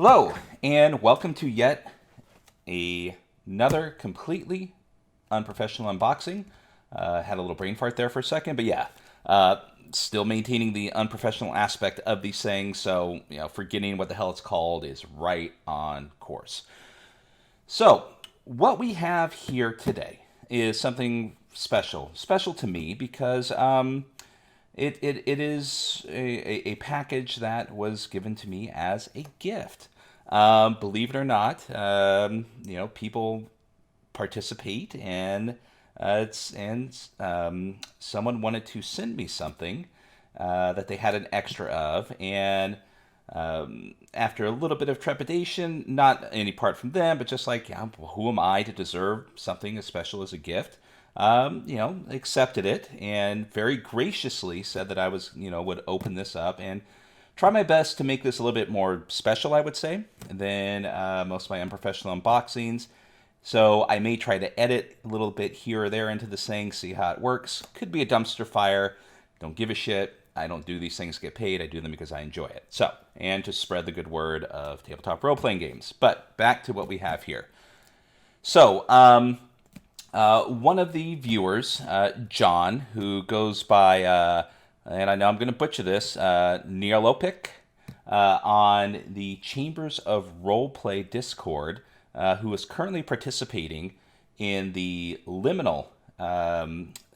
Hello, and welcome to yet another completely unprofessional unboxing. Had a little brain fart there for a second, but yeah, still maintaining the unprofessional aspect of these things. So forgetting what the hell it's called is right on course. So what we have here today is something special to me because it is a package that was given to me as a gift. Believe it or not, people participate, and someone wanted to send me something that they had an extra of, and after a little bit of trepidation, not any part from them, but just like, yeah, who am I to deserve something as special as a gift? Accepted it and very graciously said that I would open this up and try my best to make this a little bit more special, I would say, than most of my unprofessional unboxings. So I may try to edit a little bit here or there into this thing, see how it works. Could be a dumpster fire. Don't give a shit. I don't do these things to get paid. I do them because I enjoy it. So, and to spread the good word of tabletop role-playing games. But back to what we have here. So, one of the viewers, John, who goes by, and I know I'm going to butcher this, Neolopic, on the Chambers of Roleplay Discord, who is currently participating in the liminal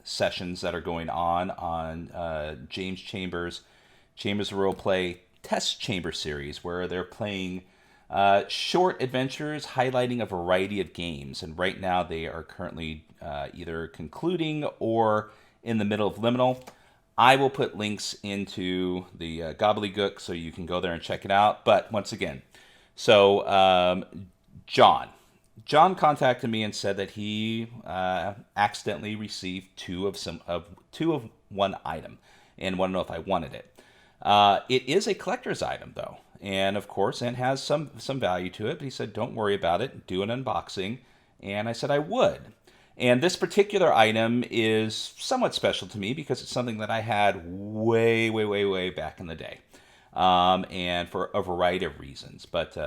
sessions that are going on James Chambers of Roleplay Test Chamber series, where they're playing short adventures highlighting a variety of games. And right now they are currently either concluding or in the middle of liminal. I will put links into the gobbledygook so you can go there and check it out. But once again, so John contacted me and said that he accidentally received two of one item and wanted to know if I wanted it. It is a collector's item, though, and of course, it has some value to it. But he said, "Don't worry about it. Do an unboxing," and I said I would. And this particular item is somewhat special to me because it's something that I had way back in the day, and for a variety of reasons. But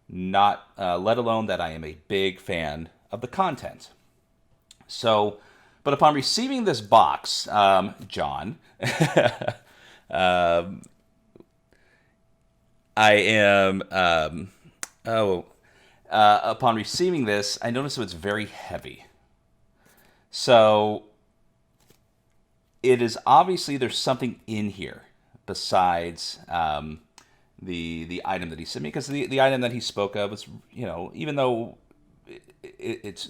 not let alone that I am a big fan of the content. So, but upon receiving this box, John, I am upon receiving this, I noticed it was very heavy. So it is obviously there's something in here besides the item that he sent me, because the item that he spoke of was, even though it's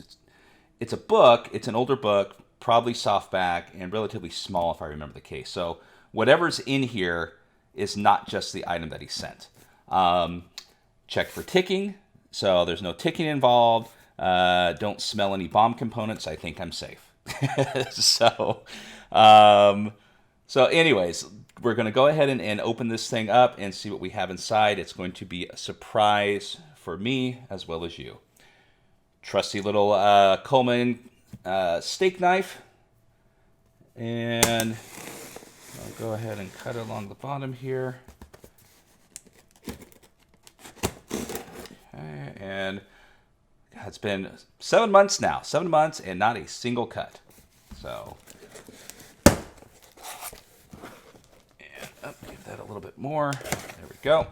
a book, it's an older book, probably softback and relatively small if I remember the case. So whatever's in here is not just the item that he sent. Check for ticking, so there's no ticking involved. Don't smell any bomb components. I think I'm safe. So, anyways, we're going to go ahead and open this thing up and see what we have inside. It's going to be a surprise for me as well as you. Trusty little Coleman steak knife. And I'll go ahead and cut it along the bottom here. Okay, and it's been 7 months now. 7 months and not a single cut. So, and give that a little bit more. There we go.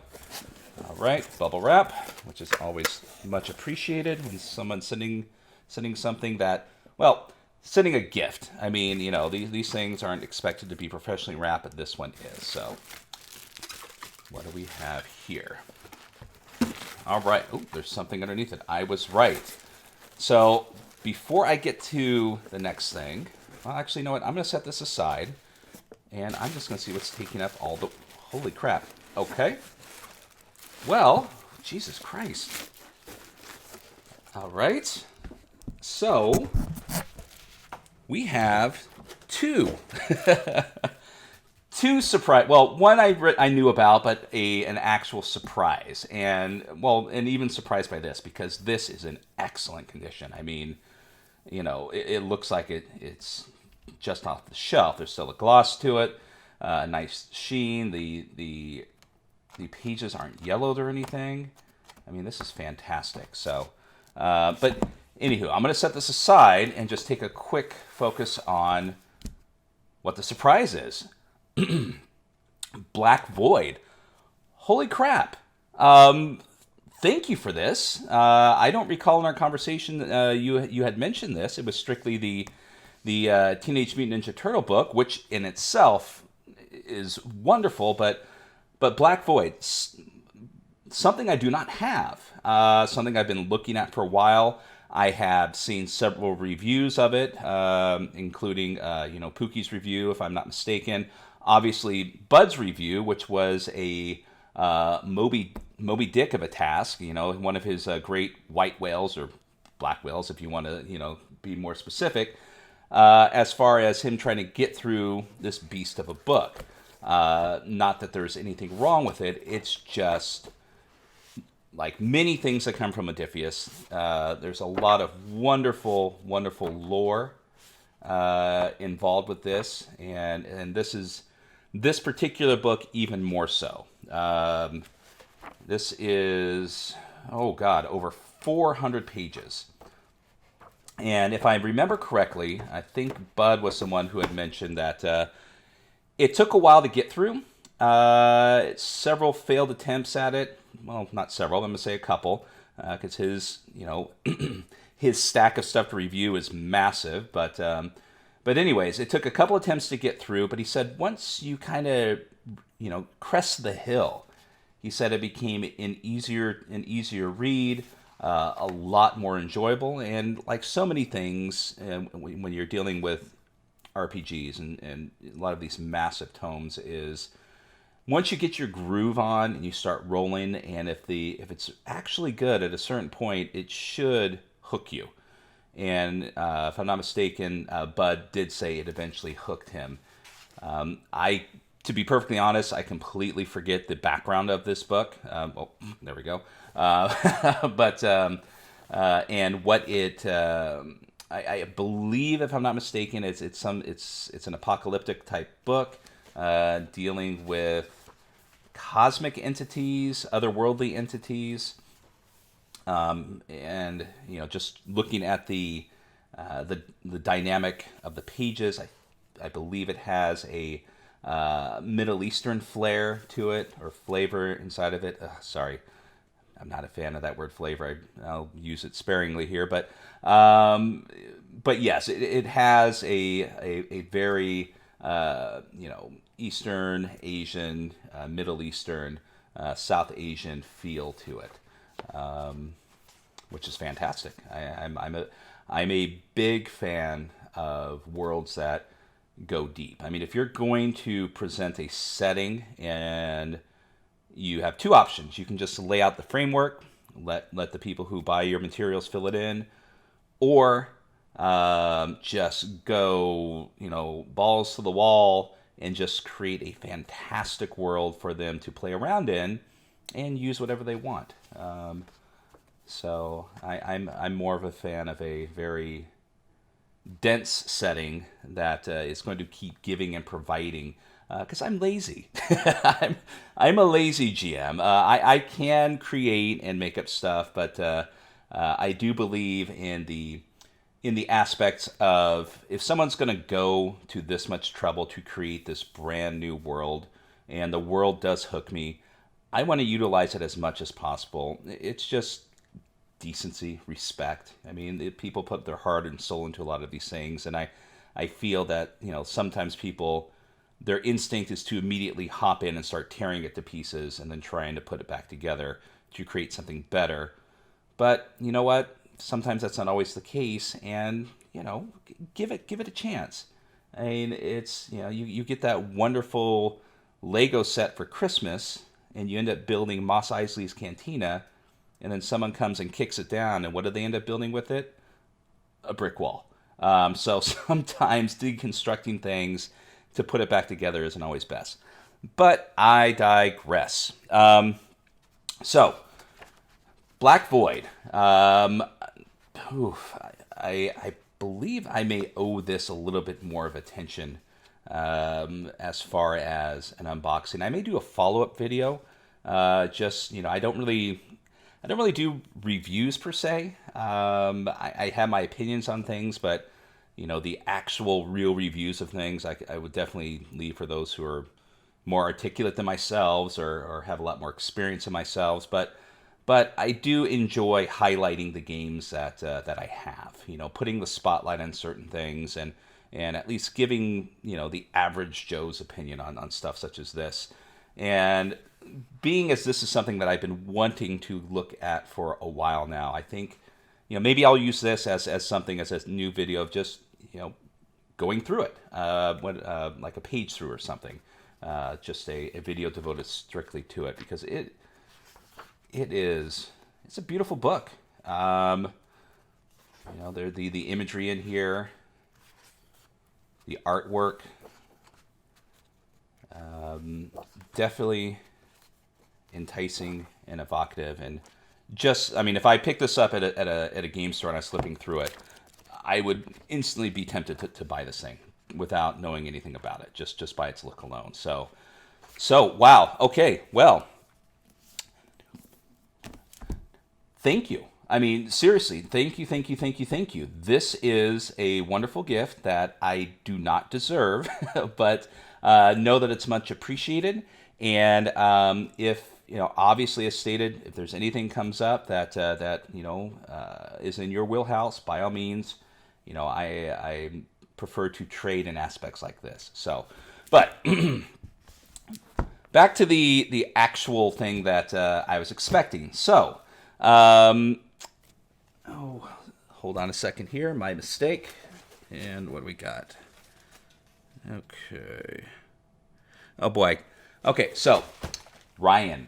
All right, bubble wrap, which is always much appreciated when someone's sending something that, well, sending a gift. I mean, these things aren't expected to be professionally wrapped, but this one is. So, what do we have here? All right. Oh, there's something underneath it. I was right. So, before I get to the next thing, well, actually, you know what? I'm going to set this aside, and I'm just going to see what's taking up all the... Holy crap. Okay. Well, Jesus Christ. All right. So, we have two. Two surprise. Well, one I knew about, but an actual surprise, and even surprised by this because this is in excellent condition. I mean, it looks like it's just off the shelf. There's still a gloss to it, a nice sheen. The the pages aren't yellowed or anything. I mean, this is fantastic. So, but anywho, I'm going to set this aside and just take a quick focus on what the surprise is. Black Void. Holy crap. Thank you for this. I don't recall in our conversation you had mentioned this. It was strictly the Teenage Mutant Ninja Turtle book, which in itself is wonderful, but Black Void, something I do not have, something I've been looking at for a while. I have seen several reviews of it, including Pookie's review, if I'm not mistaken. Obviously, Bud's review, which was a Moby Dick of a task, one of his great white whales or black whales, if you want to, be more specific, as far as him trying to get through this beast of a book. Not that there's anything wrong with it. It's just like many things that come from Modiphius. There's a lot of wonderful, wonderful lore involved with this, and this particular book even more so. This is, over 400 pages. And if I remember correctly, I think Bud was the one who had mentioned that it took a while to get through. Several failed attempts at it. Well, not several, I'm going to say a couple, because his his stack of stuff to review is massive. But anyways, it took a couple attempts to get through, but he said once you kind of, crest the hill, he said it became an easier read, a lot more enjoyable, and like so many things when you're dealing with RPGs and a lot of these massive tomes is once you get your groove on and you start rolling, and if it's actually good at a certain point, it should hook you. And if I'm not mistaken, Bud did say it eventually hooked him. To be perfectly honest, I completely forget the background of this book. There we go. And what it, I believe, if I'm not mistaken, it's an apocalyptic type book dealing with cosmic entities, otherworldly entities, and just looking at the dynamic of the pages, I believe it has a Middle Eastern flair to it, or flavor inside of it. Sorry, I'm not a fan of that word flavor. I'll use it sparingly here, but yes, it has a very Eastern Asian, Middle Eastern, South Asian feel to it, which is fantastic. I'm a big fan of worlds that go deep. I mean, if you're going to present a setting, and you have two options, you can just lay out the framework, let the people who buy your materials fill it in, or just go balls to the wall and just create a fantastic world for them to play around in and use whatever they want. So I'm more of a fan of a very dense setting that is going to keep giving and providing, because I'm lazy. I'm a lazy GM. I can create and make up stuff, but I do believe in the aspects of, if someone's going to go to this much trouble to create this brand new world, and the world does hook me, I want to utilize it as much as possible. It's just decency, respect. I mean, people put their heart and soul into a lot of these things, and I feel that sometimes people, their instinct is to immediately hop in and start tearing it to pieces and then trying to put it back together to create something better. But you know what? Sometimes that's not always the case, and give it a chance. I mean, it's you get that wonderful Lego set for Christmas, and you end up building Mos Eisley's Cantina, and then someone comes and kicks it down, and what do they end up building with it? A brick wall. So sometimes deconstructing things to put it back together isn't always best. But I digress. So, Black Void. I believe I may owe this a little bit more of attention as far as an unboxing. I may do a follow-up video Just I don't really do reviews per se. I have my opinions on things, but the actual real reviews of things, I would definitely leave for those who are more articulate than myself, or have a lot more experience than myself. But I do enjoy highlighting the games that I have. Putting the spotlight on certain things, and at least giving the average Joe's opinion on stuff such as this. And being as this is something that I've been wanting to look at for a while now, I think maybe I'll use this as something, as a new video of just going through it, like a page through or something. Just a video devoted strictly to it, because it's a beautiful book. There the imagery in here, the artwork, definitely enticing and evocative. And just, I mean, if I picked this up at a game store and I was flipping through it, I would instantly be tempted to buy this thing without knowing anything about it, just by its look alone. So wow. Okay, well, thank you. I mean, seriously, thank you. This is a wonderful gift that I do not deserve, but know that it's much appreciated. And if obviously, as stated, if there's anything comes up that is in your wheelhouse, by all means, I prefer to trade in aspects like this. So, but back to the actual thing that I was expecting. So, hold on a second here. My mistake. And what do we got? Okay. Oh boy. Okay, so Ryan.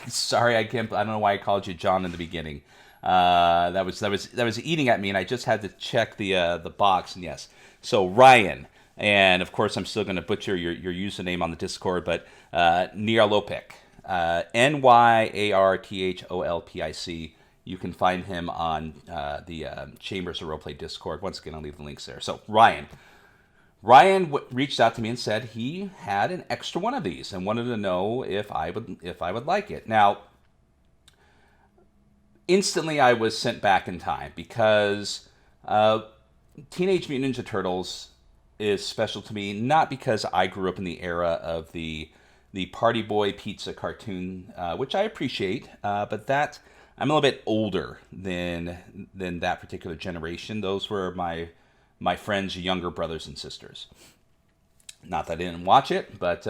Sorry, I don't know why I called you John in the beginning. That was eating at me, and I just had to check the box. And yes, so Ryan, and of course I'm still going to butcher your username on the Discord, but Nyarlopik, Nyartholpic. You can find him on the Chambers of Roleplay Discord. Once again, I'll leave the links there. So Ryan reached out to me and said he had an extra one of these and wanted to know if I would like it. Now, instantly I was sent back in time, because Teenage Mutant Ninja Turtles is special to me, not because I grew up in the era of the Party Boy Pizza cartoon, which I appreciate, but that I'm a little bit older than that particular generation. Those were my friends' younger brothers and sisters. Not that I didn't watch it, but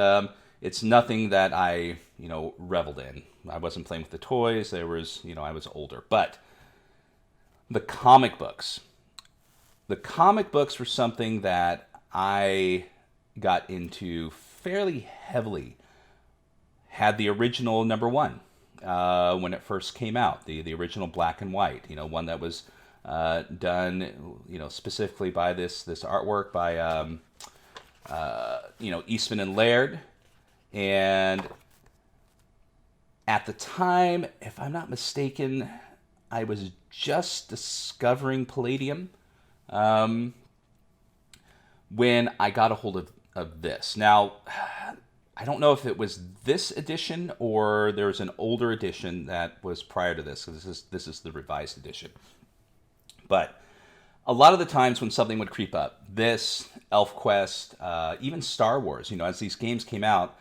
it's nothing that I reveled in. I wasn't playing with the toys. I was older. But the comic books were something that I got into fairly heavily. Had the original number one when it first came out, the original black and white, one that was done, specifically by this artwork by Eastman and Laird. And at the time, if I'm not mistaken, I was just discovering Palladium when I got a hold of this. Now, I don't know if it was this edition or there was an older edition that was prior to this. This is the revised edition. But a lot of the times when something would creep up, this, ElfQuest, even Star Wars, as these games came out,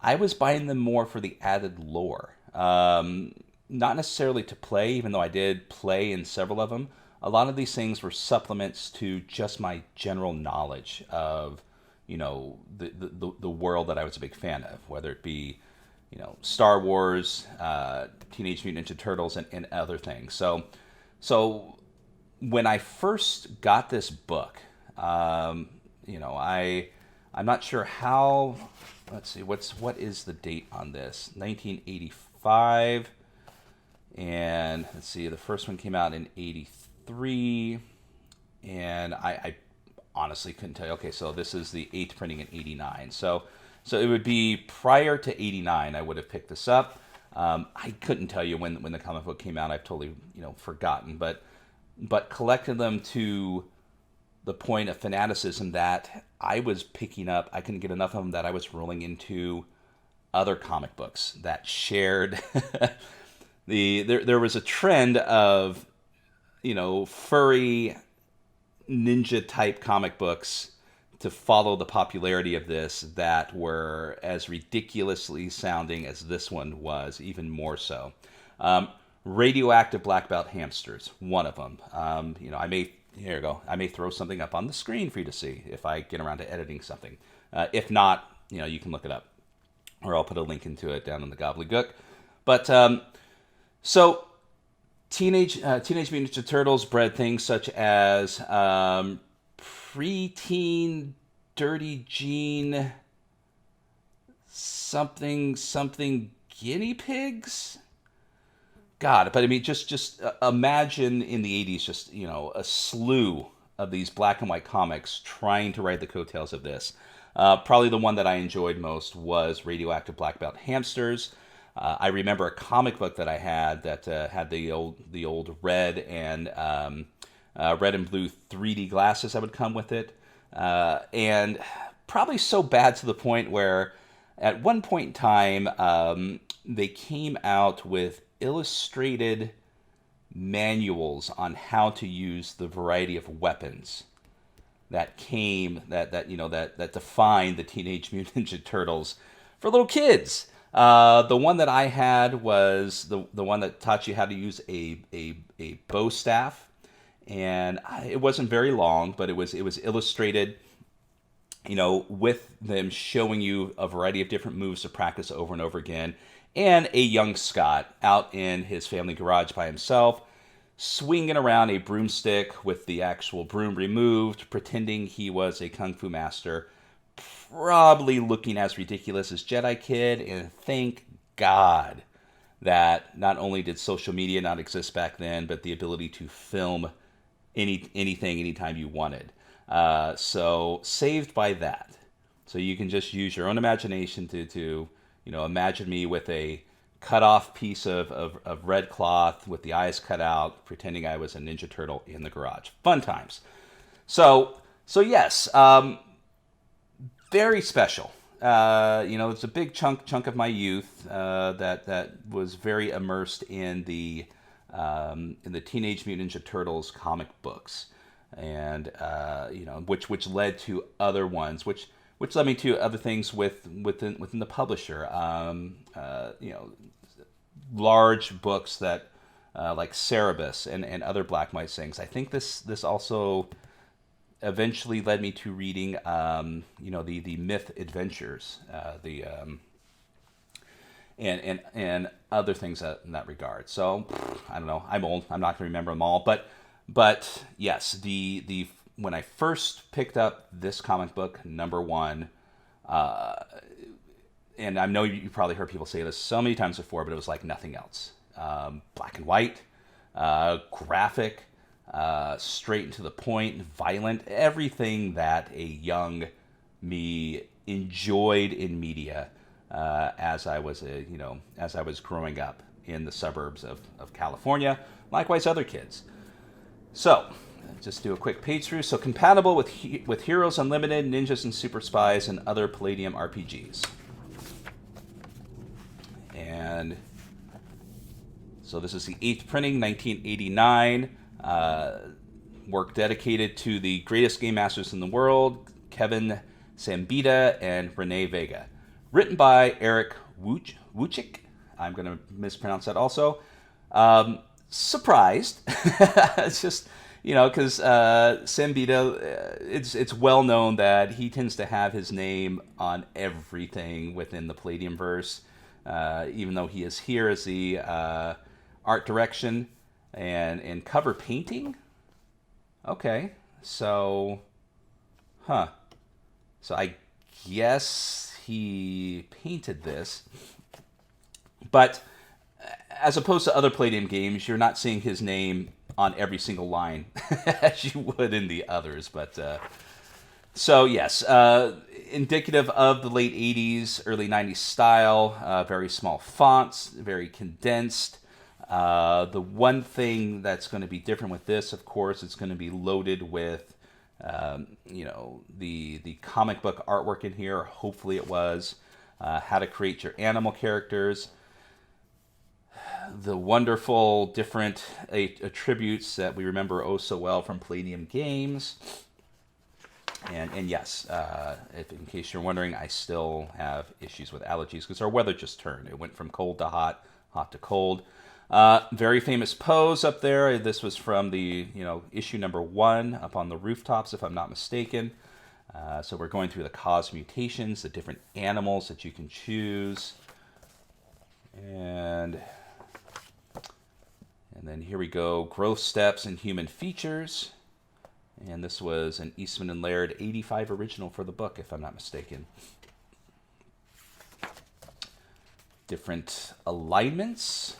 I was buying them more for the added lore. Not necessarily to play, even though I did play in several of them. A lot of these things were supplements to just my general knowledge of, the world that I was a big fan of, whether it be, Star Wars, Teenage Mutant Ninja Turtles, and other things. So when I first got this book, I'm not sure how. Let's see, what is the date on this? 1985, and let's see, the first one came out in 83, and I honestly couldn't tell you. Okay, so this is the 8th printing in 89, so it would be prior to 89 I would have picked this up. I couldn't tell you when the comic book came out. I've totally forgotten, but collected them to the point of fanaticism that I was picking up. I couldn't get enough of them that I was rolling into other comic books that shared there was a trend of, furry ninja type comic books to follow the popularity of this that were as ridiculously sounding as this one was, even more so. Radioactive black belt hamsters, one of them. Here you go. I may throw something up on the screen for you to see if I get around to editing something. If not, you can look it up, or I'll put a link into it down in the gobbledygook. But so Teenage Mutant Ninja Turtles bred things such as preteen Dirty Gene something guinea pigs. God, but I mean, just imagine in the 80s, just, a slew of these black and white comics trying to ride the coattails of this. Probably the one that I enjoyed most was Radioactive Black Belt Hamsters. I remember a comic book that I had that had the old red and blue 3D glasses that would come with it, and probably so bad to the point where at one point in time they came out with illustrated manuals on how to use the variety of weapons that defined the Teenage Mutant Ninja Turtles for little kids. The one that I had was the one that taught you how to use a bow staff, and it wasn't very long, but it was illustrated, with them showing you a variety of different moves to practice over and over again. And a young Scott out in his family garage by himself, swinging around a broomstick with the actual broom removed, pretending he was a kung fu master, probably looking as ridiculous as Jedi Kid. And thank God that not only did social media not exist back then, but the ability to film anything anytime you wanted. So saved by that. So you can just use your own imagination to imagine me with a cut off piece of red cloth with the eyes cut out, pretending I was a Ninja Turtle in the garage. Fun times. So yes, very special. It's a big chunk of my youth that was very immersed in the Teenage Mutant Ninja Turtles comic books, and which led to other ones, which led me to other things within the publisher. Large books that like Cerebus and other black and white things. I think this also eventually led me to reading the Myth Adventures, and other things in that regard. So I don't know. I'm old. I'm not going to remember them all, but yes, the when I first picked up this comic book, number one, and I know you probably heard people say this so many times before, but it was like nothing else. Black and white, graphic, straight and to the point, violent, everything that a young me enjoyed in media as I was growing up in the suburbs of California. Likewise, other kids. So, just do a quick page through. So, compatible with Heroes Unlimited, Ninjas and Super Spies, and other Palladium RPGs. And so this is the 8th printing, 1989. Work dedicated to the greatest game masters in the world, Kevin Sambita and Renee Vega. Written by Eric Wuchik. I'm going to mispronounce that also. Surprised. It's just, because Sambita, it's well known that he tends to have his name on everything within the Palladium verse, even though he is here as the art direction and cover painting. Okay, so, So I guess he painted this, but as opposed to other Palladium games, you're not seeing his name on every single line as you would in the others. But so yes, indicative of the late 80s, early 90s style, very small fonts, very condensed. The one thing that's going to be different with this, of course, it's going to be loaded with, the comic book artwork in here. Hopefully it was. how to create your animal characters, the wonderful different attributes that we remember oh so well from Palladium games. And yes, if, in case you're wondering, I still have issues with allergies because our weather just turned. It went from cold to hot, hot to cold. Very famous pose up there. This was from the issue number 1 up on the rooftops, if I'm not mistaken. So we're going through the cause mutations, the different animals that you can choose, and then here we go, growth steps and human features. And this was an Eastman and Laird 85 original for the book, if I'm not mistaken. Different alignments,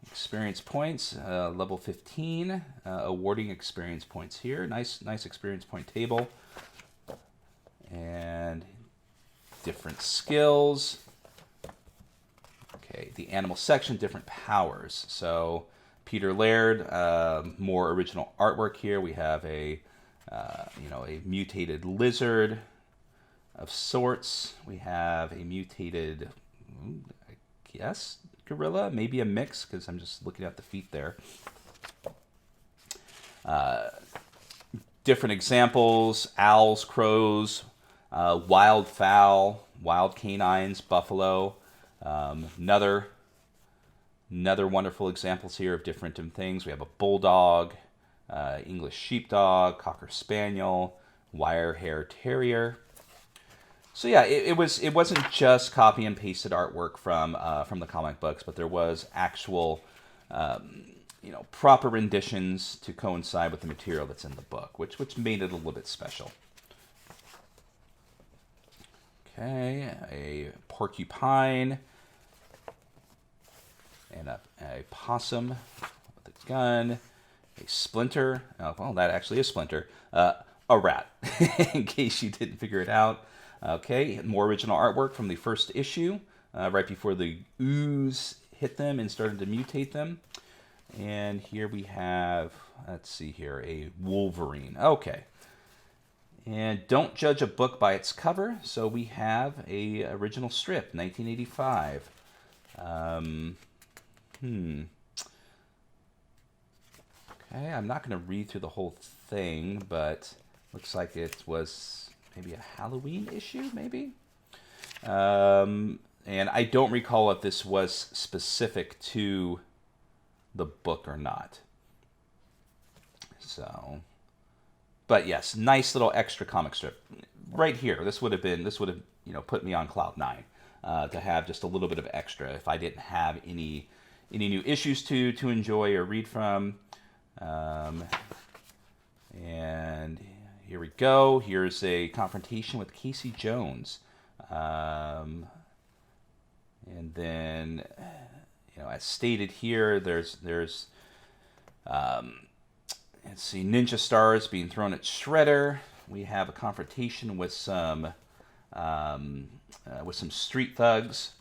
experience points, level 15, awarding experience points here. Nice experience point table. And different skills. Okay, the animal section, different powers. So Peter Laird, more original artwork here. We have a mutated lizard of sorts. We have a mutated, I guess, gorilla, maybe a mix, because I'm just looking at the feet there. Different examples: owls, crows, wild fowl, wild canines, buffalo. Another wonderful examples here of different things. We have a bulldog, English sheepdog, cocker spaniel, wire hair terrier. So yeah, it wasn't just copy and pasted artwork from the comic books, but there was actual proper renditions to coincide with the material that's in the book, which made it a little bit special. Okay, a porcupine and a possum with a gun, a splinter. Oh, well, that actually is Splinter. A rat, in case you didn't figure it out. Okay, more original artwork from the first issue, right before the ooze hit them and started to mutate them. And here we have, let's see here, a Wolverine. Okay. And don't judge a book by its cover, so we have a original strip, 1985. Okay, I'm not going to read through the whole thing, but looks like it was maybe a Halloween issue, maybe? And I don't recall if this was specific to the book or not. So, but yes, nice little extra comic strip right here. This would have put me on cloud 9 to have just a little bit of extra if I didn't have any new issues to enjoy or read from. And here we go. Here's a confrontation with Casey Jones. And then, as stated here, there's let's see, ninja stars being thrown at Shredder. We have a confrontation with some street thugs.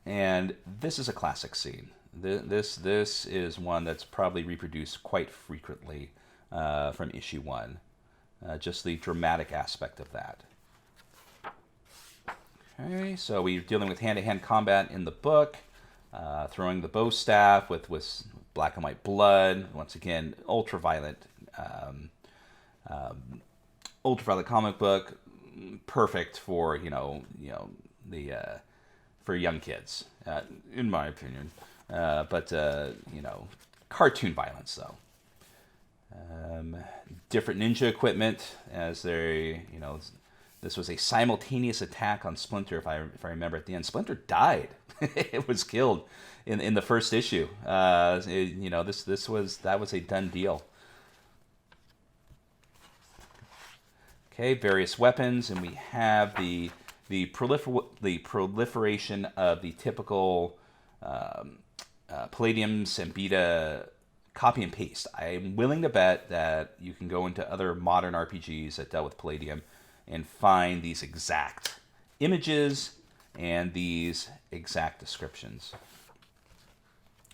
And this is a classic scene. This is one that's probably reproduced quite frequently from issue 1. Just the dramatic aspect of that. Okay, so we're dealing with hand-to-hand combat in the book, throwing the bow staff with black and white blood. Once again, ultraviolet comic book, perfect for for young kids, in my opinion. But cartoon violence though. Different ninja equipment as they, this was a simultaneous attack on Splinter. If I remember at the end, Splinter died. It was killed in the first issue. That was a done deal. Okay, various weapons, and we have the proliferation of the typical Palladium Sambita copy and paste. I'm willing to bet that you can go into other modern RPGs that dealt with Palladium and find these exact images and these exact descriptions,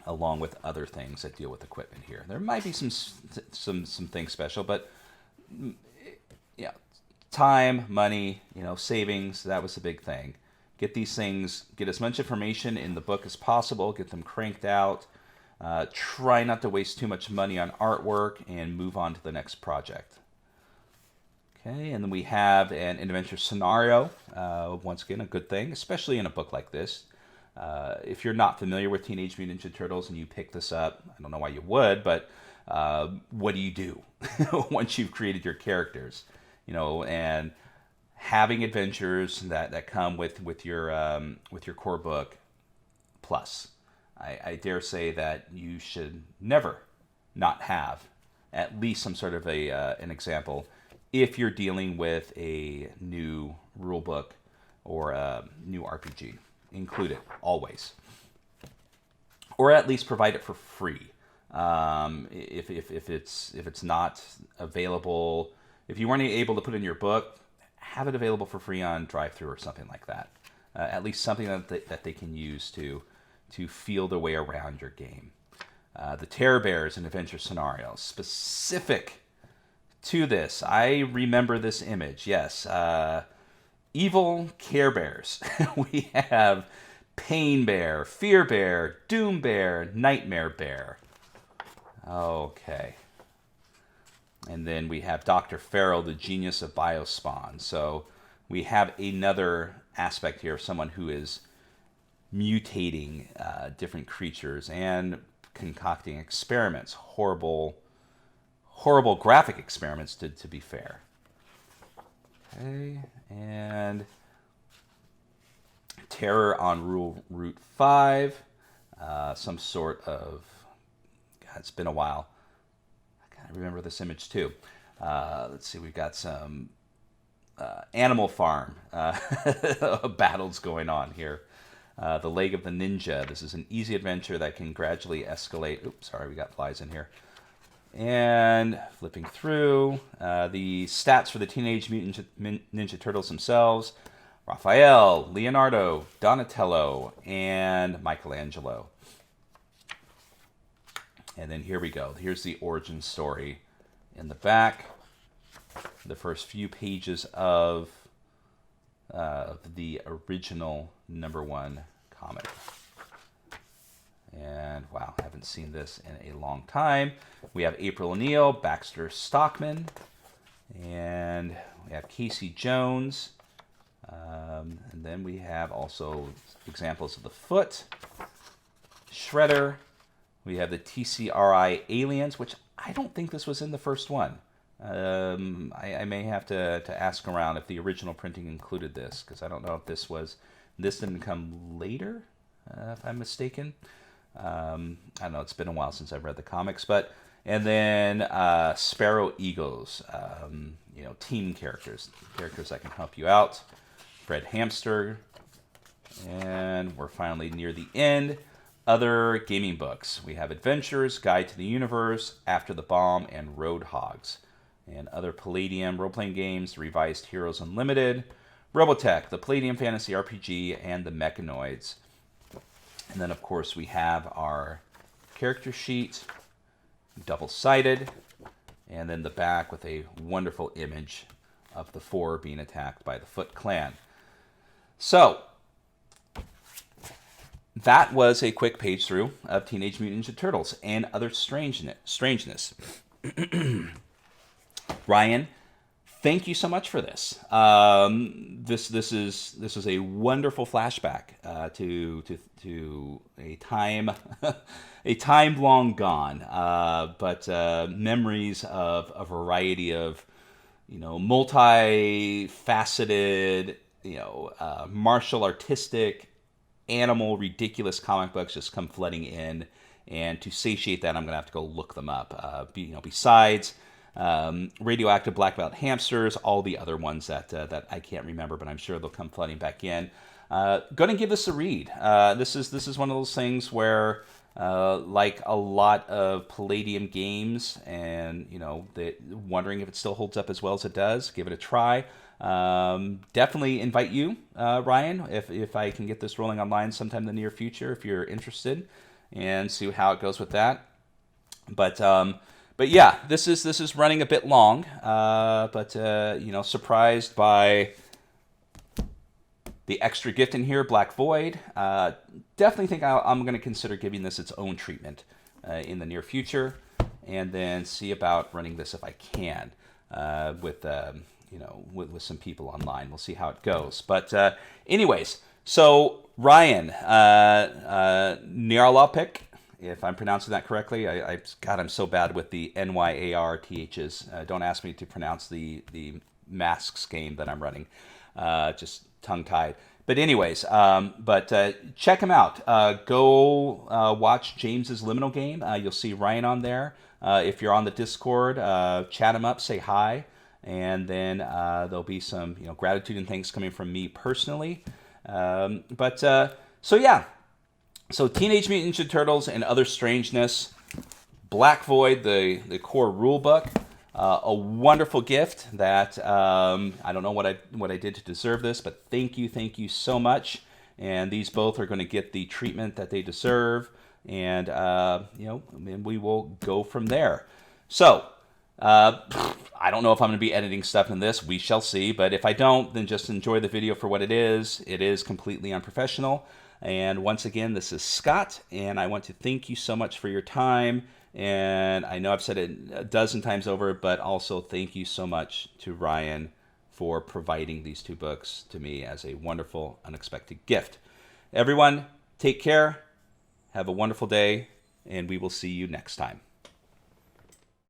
along with other things that deal with equipment here. There might be some things special, but yeah, time, money, savings, that was the big thing. Get these things, get as much information in the book as possible, get them cranked out. Try not to waste too much money on artwork and move on to the next project. Okay, and then we have an adventure scenario. Once again, a good thing, especially in a book like this. If you're not familiar with Teenage Mutant Ninja Turtles and you pick this up, I don't know why you would, but what do you do once you've created your characters? And having adventures that come with your core book plus. I dare say that you should never not have at least some sort of an example if you're dealing with a new rule book or a new RPG. Include it always, or at least provide it for free. If it's not available, if you weren't able to put in your book, have it available for free on drive-through or something like that. At least something that they can use to feel their way around your game. The Terror Bears and Adventure Scenarios, specific to this. I remember this image, yes. Evil Care Bears. We have Pain Bear, Fear Bear, Doom Bear, Nightmare Bear. Okay. And then we have Dr. Farrell, the genius of Biospawn. So we have another aspect here of someone who is mutating different creatures and concocting experiments. Horrible graphic experiments, to be fair. Okay, and Terror on Route 5. Some sort of... God, it's been a while. I remember this image too. Let's see, we've got some Animal Farm battles going on here. The Leg of the Ninja. This is an easy adventure that can gradually escalate. Oops, sorry, we got flies in here. And flipping through, the stats for the Teenage Mutant Ninja Turtles themselves. Raphael, Leonardo, Donatello, and Michelangelo. And then here we go. Here's the origin story in the back. The first few pages of the original #1 comic. And wow, I haven't seen this in a long time. We have April O'Neil, Baxter Stockman, and we have Casey Jones. And then we have also examples of the Foot, Shredder. We have the TCRI Aliens, which I don't think this was in the first one. I may have to ask around if the original printing included this, because I don't know if this didn't come later, if I'm mistaken. I don't know, it's been a while since I've read the comics, and then Sparrow Eagles, team characters that can help you out. Fred Hamster, and we're finally near the end. Other gaming books. We have Adventures, Guide to the Universe, After the Bomb, and Roadhogs. And other Palladium role-playing games, Revised Heroes Unlimited, Robotech, the Palladium Fantasy RPG, and the Mechanoids. And then, of course, we have our character sheet, double-sided, and then the back with a wonderful image of the 4 being attacked by the Foot Clan. So, that was a quick page through of Teenage Mutant Ninja Turtles and other strangeness. Ryan, thank you so much for this. This is a wonderful flashback to a time a time long gone, but memories of a variety of multifaceted martial artistic animal ridiculous comic books just come flooding in, and to satiate that I'm gonna have to go look them up. Besides Radioactive Black Belt Hamsters, all the other ones that I can't remember, but I'm sure they'll come flooding back in. Gonna give this a read. This is one of those things where like a lot of Palladium games, and wondering if it still holds up as well as it does. Give it a try. Definitely invite you, Ryan, if I can get this rolling online sometime in the near future, if you're interested, and see how it goes with that. But But yeah, this is running a bit long, but surprised by the extra gift in here, Black Void. Definitely think I'm going to consider giving this its own treatment in the near future, and then see about running this if I can with some people online. We'll see how it goes. But anyways, so Ryan Nyarlapic, if I'm pronouncing that correctly. God, I'm so bad with the NYARTHs. Don't ask me to pronounce the masks game that I'm running. Just tongue-tied. But anyways, check him out. Go watch James's Liminal game. You'll see Ryan on there. If you're on the Discord, chat him up, say hi, and then there'll be some gratitude and thanks coming from me personally. So yeah. So Teenage Mutant Ninja Turtles and Other Strangeness, Black Void, the core rule book. A wonderful gift that I don't know what I did to deserve this, but thank you so much. And these both are going to get the treatment that they deserve, and we will go from there. So I don't know if I'm going to be editing stuff in this. We shall see. But if I don't, then just enjoy the video for what it is. It is completely unprofessional. And once again, this is Scott, and I want to thank you so much for your time. And I know I've said it a dozen times over, but also thank you so much to Ryan for providing these two books to me as a wonderful, unexpected gift. Everyone, take care, have a wonderful day, and we will see you next time.